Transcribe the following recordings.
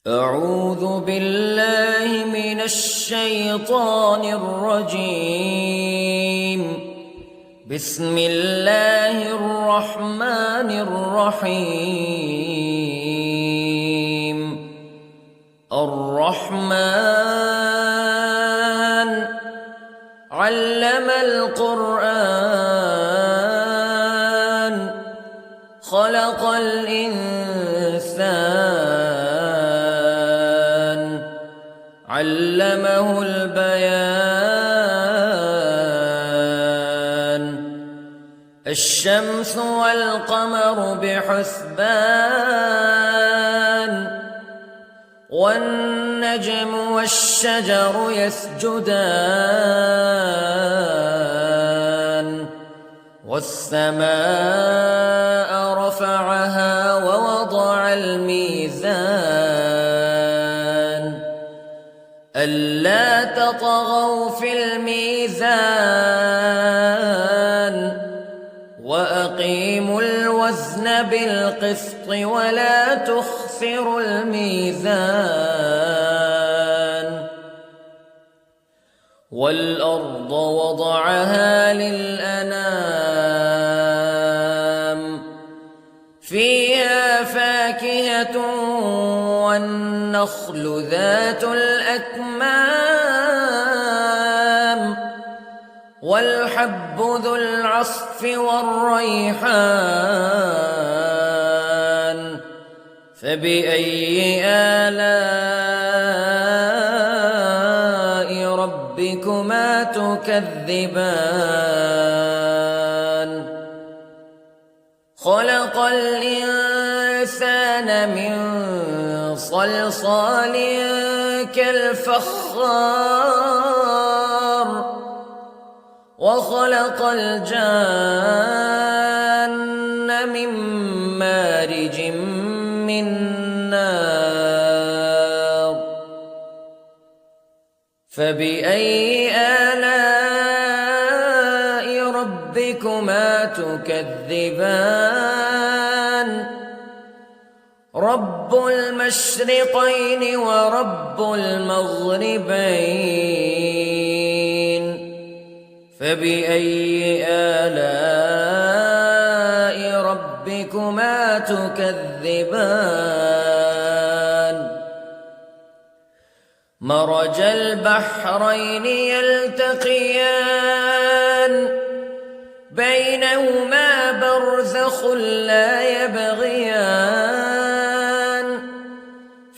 أعوذ بالله من الشيطان الرجيم. بسم الله الرحمن الرحيم. الرحمن علم القرآن خلق الإنسان علمه البيان. الشمس والقمر بحسبان والنجم والشجر يسجدان والسماء رفعها ووضع الميزان ألا تطغوا في الميزان وأقيموا الوزن بالقسط ولا تخسروا الميزان. والأرض وضعها للأنام فيها فاكهة والنخل ذات الأكمام والحب ذو العصف والريحان فبأي آلاء ربكما تكذبان. خلق الإنسان من صلصال كالفخار وخلق الجان من مارج من نار فبأي آلاء ربكما تكذبان. رب المشرقين ورب المغربين فبأي آلاء ربكما تكذبان. مرج البحرين يلتقيان بينهما برزخ لا يبغيان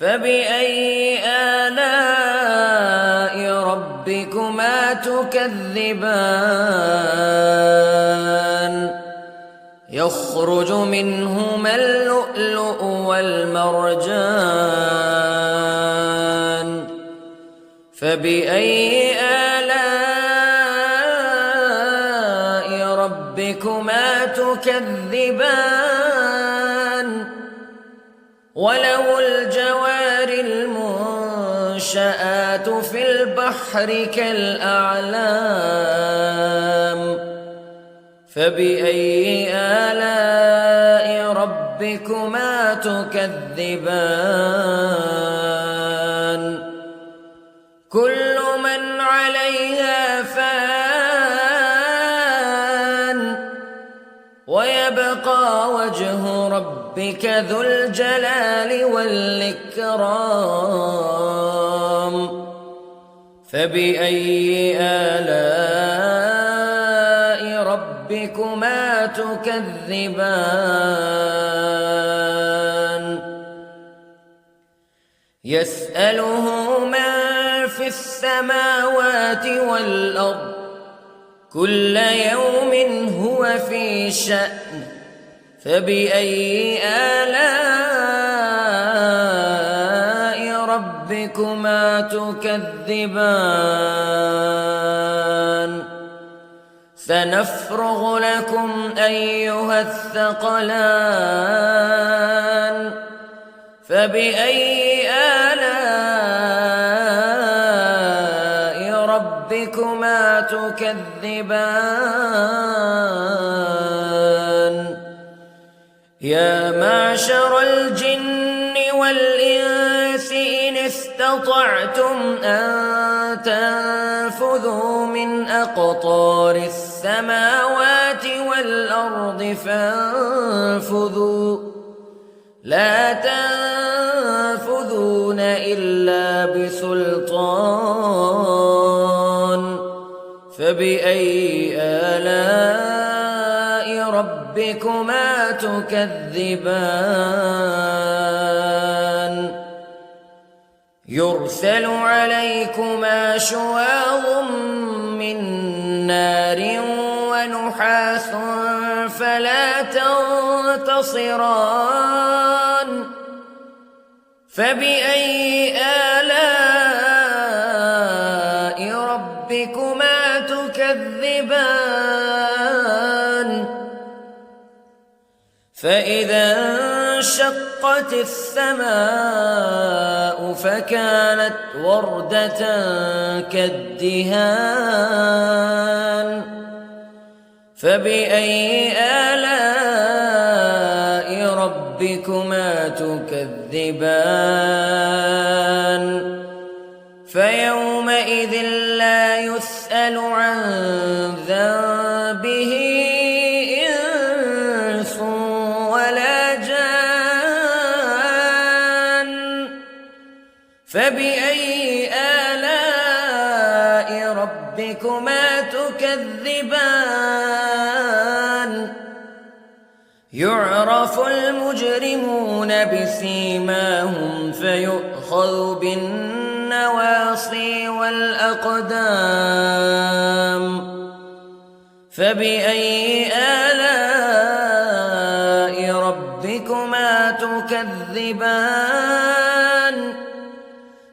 فبأي آلاء ربكما تكذبان. يخرج منهما اللؤلؤ والمرجان فبأي آلاء ربكما تكذبان. وله الجوار المنشآت في البحر كالأعلام فبأي آلاء ربكما تكذبان. كل من عليها فان ويبقى وجه ربك ذو الجلال والإكرام فبأي آلاء ربكما تكذبان. يسأله من في السماوات والأرض كل يوم هو في شأن فبأي آلاء ربكما تكذبان. سنفرغ لكم أيها الثقلان فبأي آلاء ربكما تكذبان. يا معشر الجن والإنس استطعتم أن تنفذوا من أقطار السماوات والأرض فانفذوا لا تنفذون إلا بسلطان فبأي آلاء ربكما تكذبان يرسل عليكما شواظ من نار ونحاس فلا تنتصران فبأي آلاء ربكما تكذبان فإذا انشقت السماء فكانت وردة كالدهان فبأي آلاء ربكما تكذبان فيومئذ لا يسأل عن ذنبه إنس ولا جان فبأي آلاء ربكما تكذبان يعرف المجرمون بسيماهم فيؤخذ بالنواصي والأقدام فبأي آلاء ربكما تكذبان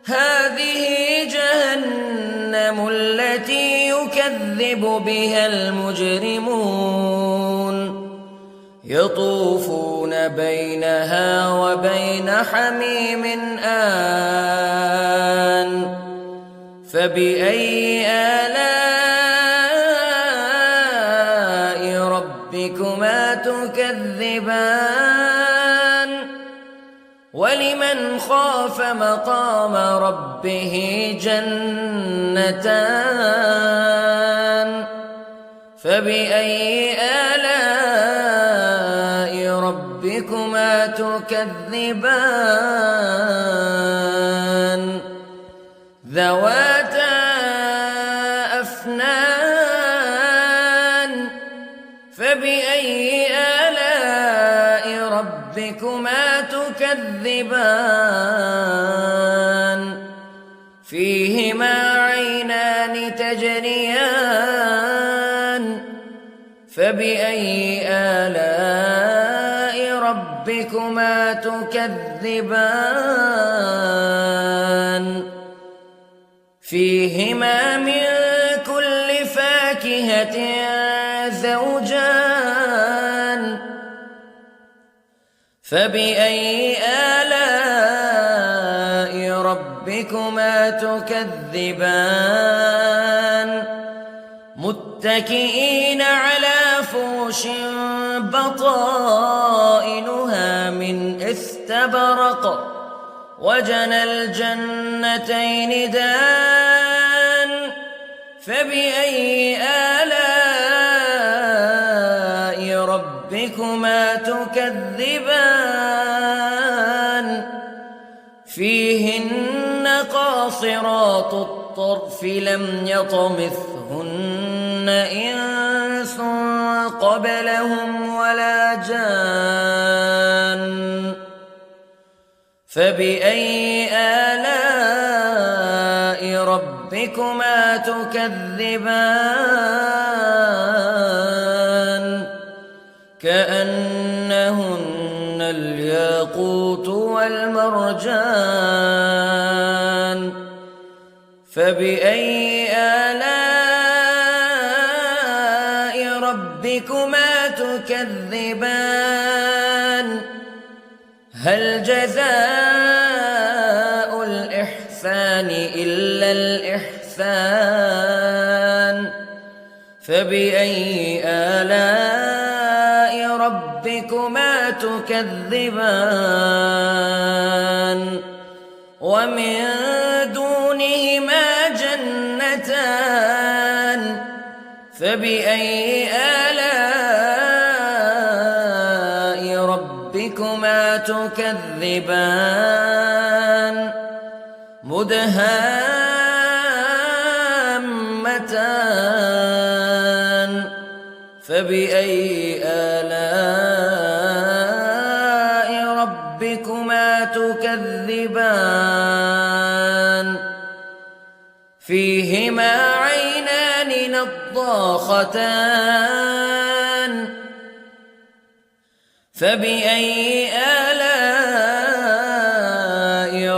هذه جهنم التي يكذب بها المجرمون يطوفون بينها وبين حميم آن فبأي آلاء ربكما تكذبان ولمن خاف مقام ربه جنتان فبأي آلاء ربكما تكذبان ذواتا أفنان فبأي آلاء ربكما تكذبان فيهما عينان تجريان فبأي آلاء ربكما تكذبان فيهما من كل فاكهة زوجان فبأي آلاء ربكما تكذبان متكئين على فرش بطائنها من استبرق وجنى الجنتين دان فبأي آلاء ربكما تكذبان فيهن قاصرات الطرف لم يطمثهن إنس قبلهم ولا جان فبأي آلاء ربكما تكذبان كأنهن الياقوت والمرجان فبأي آلاء ربكما تكذبان هل جزاء الإحسان إلا الإحسان فبأي آلاء ربكما تكذبان ومن دونهما جنتان فبأي آلاء ربكما تكذبان مدهامتان فبأي آلاء ربكما تكذبان فيهما عينان نضاختان فبأي آلاء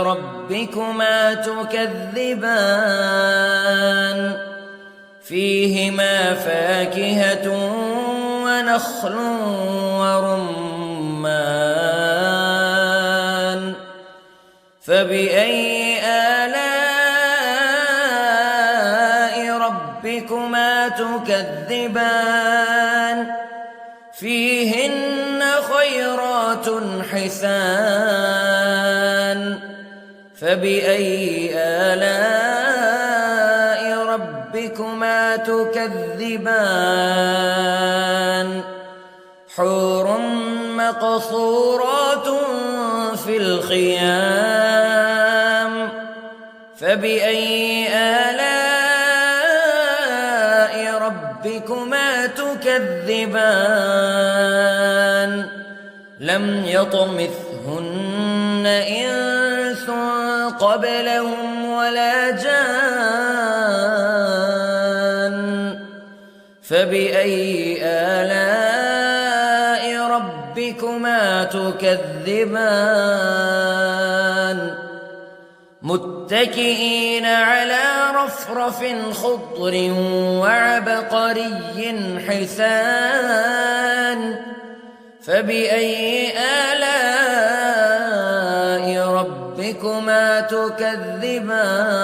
ربكما تكذبان فيهما فاكهة ونخل ورمان فبأي آلاء ربكما تكذبان فيهن خيرات حسان فبأي آلاء ربكما تكذبان حور مقصورات في الخيام فبأي آلاء ربكما تكذبان لم يطمثهن إنس قبلهم ولا جان فبأي آلاء ربكما تكذبان متكئين على رفرف خضر وعبقري حسان فبأي آلاء ربكما تكذبان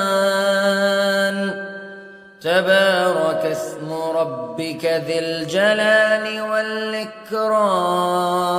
تبارك اسم ربك ذي الجلال والإكرام